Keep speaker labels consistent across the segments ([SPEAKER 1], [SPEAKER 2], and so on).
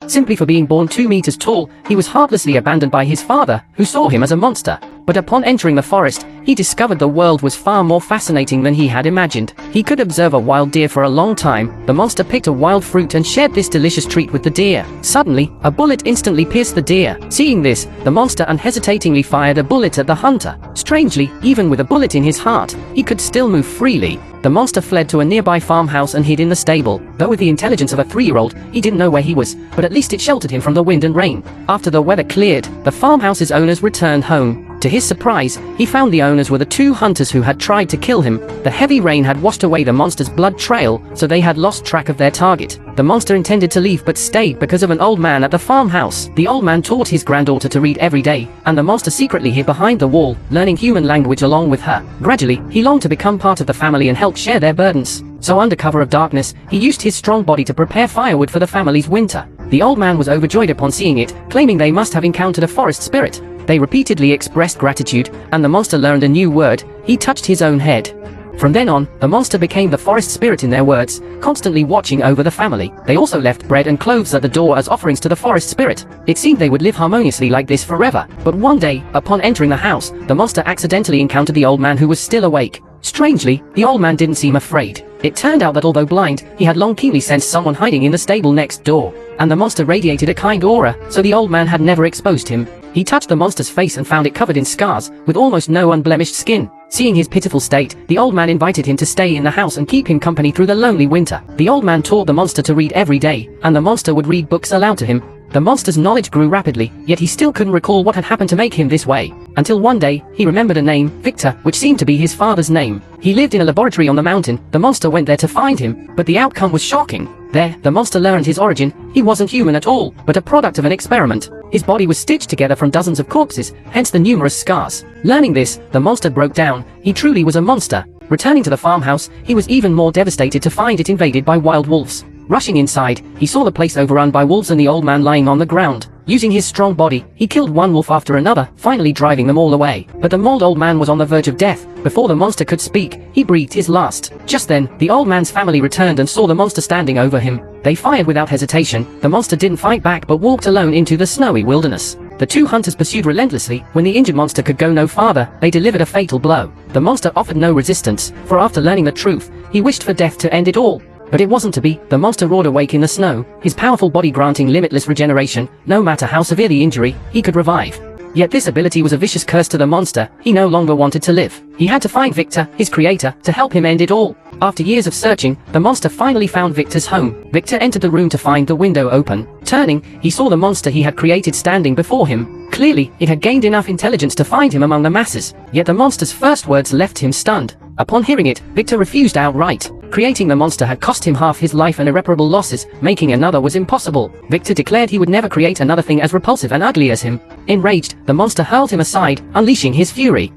[SPEAKER 1] Simply for being born 2 meters tall, he was heartlessly abandoned by his father, who saw him as a monster. But upon entering the forest, he discovered the world was far more fascinating than he had imagined. He could observe a wild deer for a long time. The monster picked a wild fruit and shared this delicious treat with the deer. Suddenly, a bullet instantly pierced the deer. Seeing this, the monster unhesitatingly fired a bullet at the hunter. Strangely, even with a bullet in his heart, he could still move freely. The monster fled to a nearby farmhouse and hid in the stable. Though with the intelligence of a 3-year-old, he didn't know where he was, but at least it sheltered him from the wind and rain. After the weather cleared, the farmhouse's owners returned home. To his surprise, he found the owners were the 2 hunters who had tried to kill him. The heavy rain had washed away the monster's blood trail, so they had lost track of their target. The monster intended to leave but stayed because of an old man at the farmhouse. The old man taught his granddaughter to read every day, and the monster secretly hid behind the wall, learning human language along with her. Gradually, he longed to become part of the family and help share their burdens. So under cover of darkness, he used his strong body to prepare firewood for the family's winter. The old man was overjoyed upon seeing it, claiming they must have encountered a forest spirit. They repeatedly expressed gratitude, and the monster learned a new word. He touched his own head. From then on, the monster became the forest spirit in their words, constantly watching over the family. They also left bread and clothes at the door as offerings to the forest spirit. It seemed they would live harmoniously like this forever. But one day, upon entering the house, the monster accidentally encountered the old man who was still awake. Strangely, the old man didn't seem afraid. It turned out that although blind, he had long keenly sensed someone hiding in the stable next door. And the monster radiated a kind aura, so the old man had never exposed him. He touched the monster's face and found it covered in scars, with almost no unblemished skin. Seeing his pitiful state, the old man invited him to stay in the house and keep him company through the lonely winter. The old man taught the monster to read every day, and the monster would read books aloud to him. The monster's knowledge grew rapidly, yet he still couldn't recall what had happened to make him this way. Until one day, he remembered a name, Victor, which seemed to be his father's name. He lived in a laboratory on the mountain. The monster went there to find him, but the outcome was shocking. There, the monster learned his origin. He wasn't human at all, but a product of an experiment. His body was stitched together from dozens of corpses, hence the numerous scars. Learning this, the monster broke down. He truly was a monster. Returning to the farmhouse, he was even more devastated to find it invaded by wild wolves. Rushing inside, he saw the place overrun by wolves and the old man lying on the ground. Using his strong body, he killed one wolf after another, finally driving them all away. But the mauled old man was on the verge of death. Before the monster could speak, he breathed his last. Just then, the old man's family returned and saw the monster standing over him. They fired without hesitation. The monster didn't fight back but walked alone into the snowy wilderness. The 2 hunters pursued relentlessly. When the injured monster could go no farther, they delivered a fatal blow. The monster offered no resistance, for after learning the truth, he wished for death to end it all. But it wasn't to be. The monster roared awake in the snow, his powerful body granting limitless regeneration. No matter how severe the injury, he could revive. Yet this ability was a vicious curse to the monster. He no longer wanted to live. He had to find Victor, his creator, to help him end it all. After years of searching, the monster finally found Victor's home. Victor entered the room to find the window open. Turning, he saw the monster he had created standing before him. Clearly, it had gained enough intelligence to find him among the masses. Yet the monster's first words left him stunned. Upon hearing it, Victor refused outright. Creating the monster had cost him half his life and irreparable losses. Making another was impossible. Victor declared he would never create another thing as repulsive and ugly as him. Enraged, the monster hurled him aside, unleashing his fury.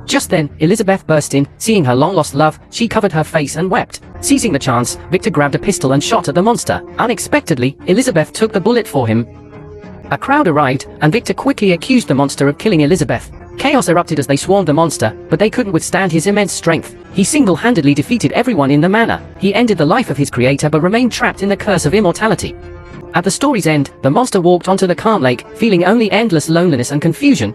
[SPEAKER 1] Just then, Elizabeth burst in. Seeing her long-lost love, she covered her face and wept. Seizing the chance, Victor grabbed a pistol and shot at the monster. Unexpectedly, Elizabeth took the bullet for him. A crowd arrived, and Victor quickly accused the monster of killing Elizabeth. Chaos erupted as they swarmed the monster, but they couldn't withstand his immense strength. He single-handedly defeated everyone in the manor. He ended the life of his creator but remained trapped in the curse of immortality. At the story's end, the monster walked onto the calm lake, feeling only endless loneliness and confusion.